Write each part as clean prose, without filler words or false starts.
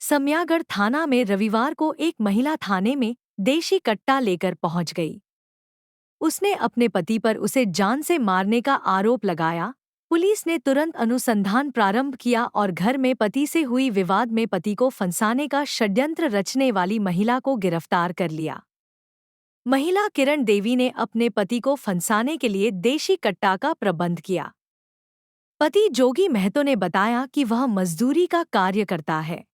समयागढ़ थाना में रविवार को एक महिला थाने में देशी कट्टा लेकर पहुंच गई। उसने अपने पति पर उसे जान से मारने का आरोप लगाया। पुलिस ने तुरंत अनुसंधान प्रारंभ किया और घर में पति से हुई विवाद में पति को फंसाने का षड्यंत्र रचने वाली महिला को गिरफ्तार कर लिया। महिला किरण देवी ने अपने पति को फंसाने के लिए देशी कट्टा का प्रबंध किया। पति जोगी महतो ने बताया कि वह मजदूरी का कार्य करता है।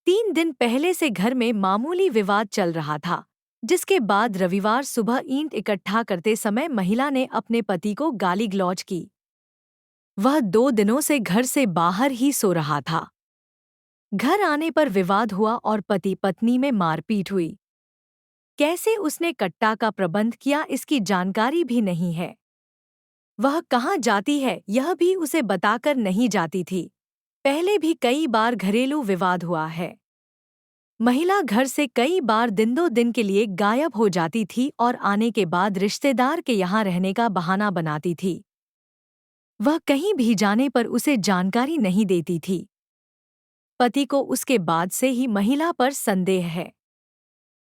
3 दिन पहले से घर में मामूली विवाद चल रहा था, जिसके बाद रविवार सुबह ईंट इकट्ठा करते समय महिला ने अपने पति को गाली गलौज की। वह 2 दिनों से घर से बाहर ही सो रहा था। घर आने पर विवाद हुआ और पति पत्नी में मारपीट हुई। कैसे उसने कट्टा का प्रबंध किया, इसकी जानकारी भी नहीं है। वह कहाँ जाती है यह भी उसे बताकर नहीं जाती थी। पहले भी कई बार घरेलू विवाद हुआ है। महिला घर से कई बार दिन 2 दिन के लिए गायब हो जाती थी और आने के बाद रिश्तेदार के यहाँ रहने का बहाना बनाती थी। वह कहीं भी जाने पर उसे जानकारी नहीं देती थी। पति को उसके बाद से ही महिला पर संदेह है।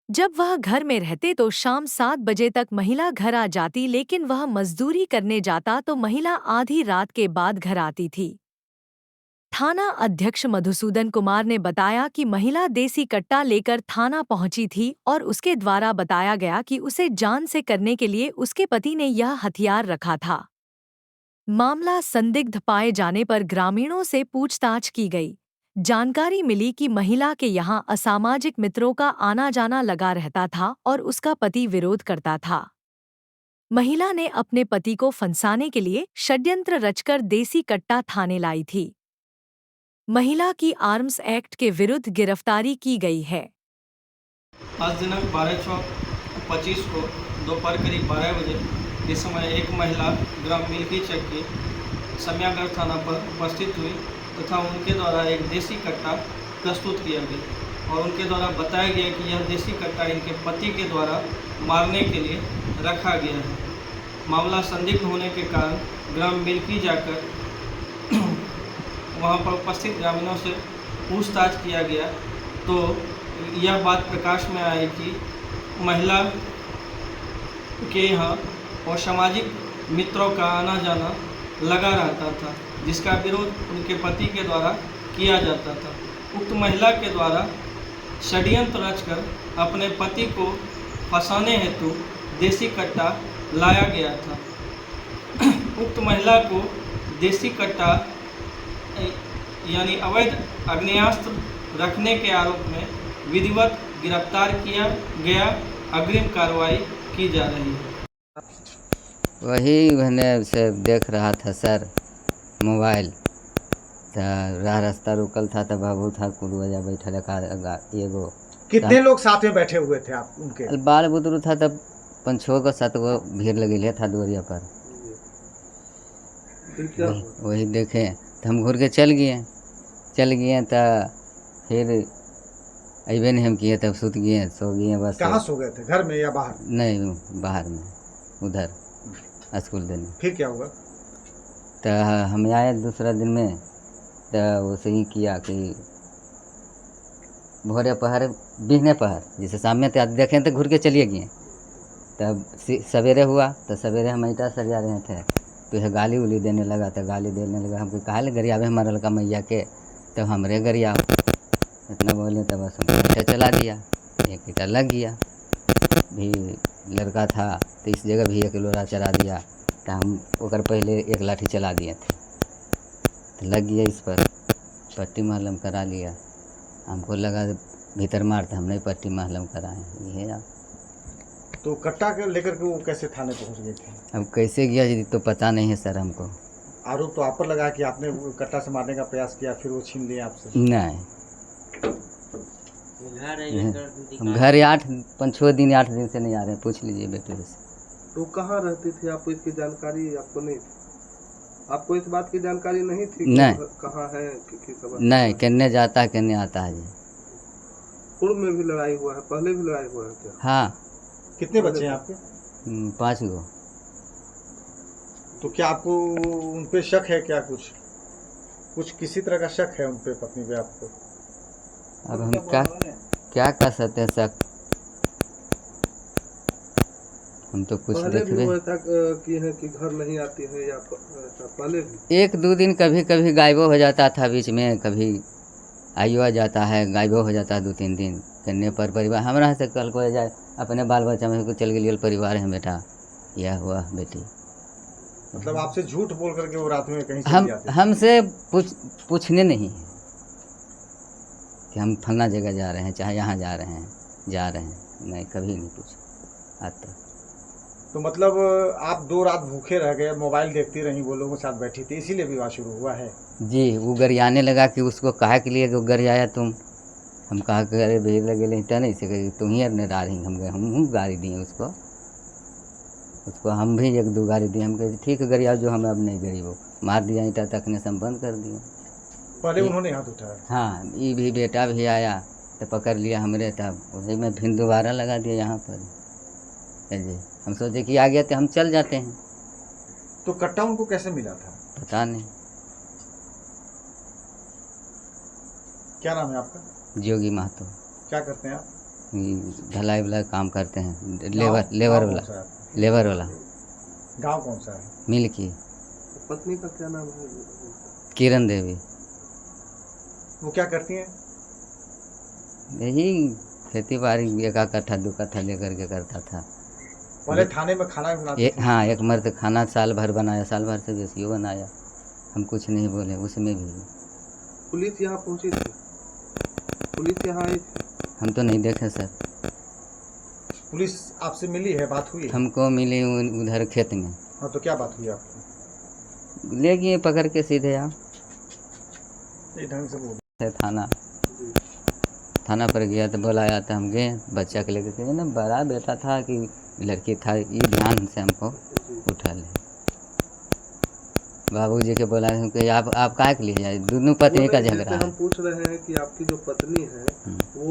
जब वह घर में रहते तो शाम 7 बजे तक महिला घर आ जाती, लेकिन वह मजदूरी करने जाता तो महिला आधी रात के बाद घर आती थी। थाना अध्यक्ष मधुसूदन कुमार ने बताया कि महिला देसी कट्टा लेकर थाना पहुंची थी और उसके द्वारा बताया गया कि उसे जान से करने के लिए उसके पति ने यह हथियार रखा था। मामला संदिग्ध पाए जाने पर ग्रामीणों से पूछताछ की गई। जानकारी मिली कि महिला के यहां असामाजिक मित्रों का आना जाना लगा रहता था और उसका पति विरोध करता था। महिला ने अपने पति को फंसाने के लिए षड्यंत्र रचकर देसी कट्टा थाने लाई थी। महिला की आर्म्स एक्ट के विरुद्ध गिरफ्तारी की गई है। आज दिनांक 12/6/25 को दोपहर करीब 12 बजे इस समय एक महिला ग्राम मिल्की चक के समयागढ़ थाना पर उपस्थित हुई तथा उनके द्वारा एक देसी कट्टा प्रस्तुत किया गया और उनके द्वारा बताया गया कि यह देसी कट्टा इनके पति के द्वारा मारने के लिए रखा गया है। मामला संदिग्ध होने के कारण ग्राम मिल्की जाकर वहां पर उपस्थित ग्रामीणों से पूछताछ किया गया तो यह बात प्रकाश में आई कि महिला के यहाँ और सामाजिक मित्रों का आना जाना लगा रहता था, जिसका विरोध उनके पति के द्वारा किया जाता था। उक्त महिला के द्वारा षड्यंत्र रचकर अपने पति को फंसाने हेतु देसी कट्टा लाया गया था। उक्त महिला को देसी कट्टा यानी अवैध आग्नेयास्त्र रखने के आरोप में विधिवत गिरफ्तार किया गया। अग्रिम कार्रवाई की जा रही है। वही मैंने से देख रहा था सर मोबाइल, तो राह रास्ता रुकल था तो बाबू था कुल वजह बैठल एगो। कितने लोग साथ में बैठे हुए थे आप उनके? बाल बुतरू था तब 5-6 भीड़ लगे था दुआरिया पर। वही देखे तो हम घूर के चल गए तो फिर अबे नहीं हम किए, तब सुत गए सो गए बस। कहाँ सो गए थे, घर में या बाहर? नहीं, बाहर में, उधर स्कूल देने। फिर क्या हुआ? तो हम आए दूसरा दिन में तो वैसे ही किया कि भोरे पहर बिहने पहर जैसे शाम में तो देखें तो घूर के चलिए गए। तब सवेरे हुआ तो सवेरे हम ईटा सरिया रहे थे तो यह गाली उली देने लगा। तो गाली देने लगा, हमको कहा ले गरियावे हमारा लड़का मैया के, तब हमरे गरिया इतना बोले तब बस हम ईटा चला दिया। एक ईटा लग गया, भी लड़का था तो इस जगह भी एक लोरा चला दिया। तो हम ओकर पहले एक लाठी चला दिए थे तो लग गया, इस पर पट्टी महलम करा लिया। हमको लगा भीतर मारता, हम नहीं पट्टी महलम कराए। ये तो कट्टा के लेकर के वो कैसे थाने पहुंच गए थे? अब कैसे गया जी तो पता नहीं है सर हमको। आरोप तो आप पर लगा कि आपने वो कट्टा से मारने का प्रयास किया फिर वो छीन लिया आपसे? नहीं, हम घर 5-6 दिन 8 दिन से नहीं आ रहे हैं, पूछ लीजिए बेटे से। तो कहाँ रहती थी? आपको इसकी जानकारी आपको नहीं थी? आपको इस बात की जानकारी नहीं थी? नहीं, कहाँ है नहीं, कहने जाता है कहने आता है जी। पूर्व में भी लड़ाई हुआ है, पहले भी लड़ाई हुआ है क्या? हाँ। कितने बच्चे हैं आपके? 5 गो। तो क्या आपको उन पे शक है क्या? कुछ किसी तरह का शक है उन पे, पत्नी पे आपको? अब हम क्या कर सकते हैं सर, हम तो कुछ पहले भी देख वो ऐसा की है कि घर नहीं आती है या ऐसा पहले भी? एक दो दिन कभी कभी गायबो हो जाता था बीच में, कभी आइयो आ जाता है, गायबो हो जाता है 2-3 दिन करने पर परिवार हमारा से कल को जाए अपने बाल बच्चा में को चल गई परिवार है बेटा, यह हुआ बेटी। मतलब आपसे झूठ बोल करके वो रात में कहीं चली जाती थी? हमसे पूछने नहीं है कि हम फलना जगह जा रहे हैं, चाहे यहाँ जा रहे हैं, नहीं कभी नहीं पूछा आज तक। तो मतलब आप 2 रात भूखे रह गए, मोबाइल देखती रहीं, वो लोगों के साथ बैठी थी, इसीलिए विवाह शुरू हुआ है? जी, वो गरियाने लगा कि उसको काहे के लिए गरियाया तुम, हम कहा कि अरे भेज लगे लेता नहीं से तुम ही अरने रही, हम गाड़ी दिए उसको हम भी 1-2 गाड़ी दिए, हम कहे ठीक है गरिया जो, हमें अब नहीं गरीबो मार दिया ईटा तकने से हम बंद कर दिए। पहले उन्होंने हाथ उठाया? हाँ, ये भी बेटा भी आया तो पकड़ लिया हमरे, तब उसी में फिर दोबारा लगा दिया यहाँ पर जी। हम सोचे कि आ गया तो हम चल जाते हैं। तो कट्टा उनको कैसे मिला था? पता नहीं। क्या नाम है आपका? जोगी महतो। क्या करते हैं आप? ढलाई वाला काम करते हैं, गाँव लेबर कौन वाला, सा है आपका? लेबर वाला गाँव कौन सा है? मिल की। पत्नी का क्या नाम है? किरण देवी। वो क्या करती हैं? यही खेती बाड़ी 1 कट्ठा 2 कट्ठा लेकर के करता था। पहले थाने में खाना भी बनाती थी? हाँ, एक मर्द खाना साल भर बनाया, साल भर से बेसियो बनाया, हम कुछ नहीं बोले उसमें भी। पुलिस यहाँ पहुँची थी? पुलिस यहाँ आई थी? हम तो नहीं देखे सर। पुलिस आपसे मिली है, बात हुई है? हमको मिली उधर खेत में। हाँ, तो क्या बात हुई आपकी? ले गए पकड़ के सीधे आप ये ढंग से बोल। थाना पर गया तो बुलाया तो हम गए, बच्चा के लेकर गए ना, बड़ा बेटा था कि लड़की था, ये ध्यान से हमको उठा ले। बाबूजी के बोला कि आप काहे के लिए जाए, दोनों पत्नी का झगड़ा हम है। पूछ रहे हैं कि आपकी जो पत्नी है वो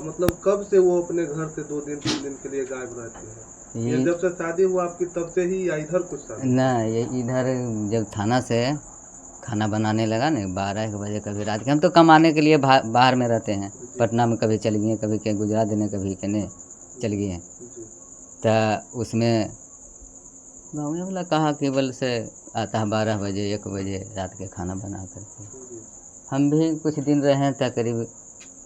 मतलब कब से वो अपने घर से 2 दिन 3 दिन के लिए गायब रहती है? ये जब से शादी हुआ आपकी तब से ही या इधर कुछ शादी? ना, ये इधर जब थाना से खाना बनाने लगा ना 12-1 बजे, कभी रात के, हम तो कमाने के लिए बाहर में रहते हैं, पटना में कभी चल गए, कभी के गुजरात देने, कभी के चल गए, तो उसमें गाँव वाला कहा कि बल से आता है 12 बजे 1 बजे रात के खाना बना करके। हम भी कुछ दिन रहे तो करीब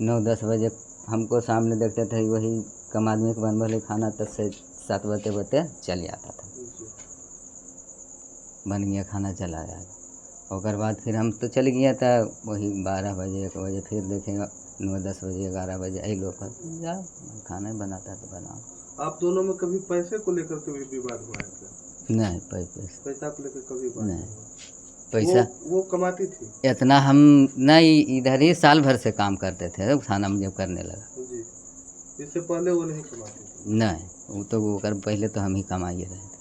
9-10 बजे हमको सामने देखते थे, वही कम आदमी के बन भले खाना 10 से 7 बजे चल जाता था, बन गया खाना चला जाए। और बाद फिर हम तो चल गया था, वही 12 बजे 1 बजे फिर देखेंगे 9-10 बजे 11 बजे आई लोग पर जा खाना बनाता तो बनाओ। आप दोनों में कभी पैसे को लेकर के भी विवाद हुआ है क्या? नहीं, पैसा को लेकर कभी बात नहीं, नहीं हुआ? पैसा वो कमाती थी? इतना हम नहीं, इधर ही साल भर से काम करते थे, थाना में जब करने लगा। जी, इससे पहले वो नहीं कमाती थी? नहीं, वो तो वो कर पहले तो हम ही कमाइए रहे थे।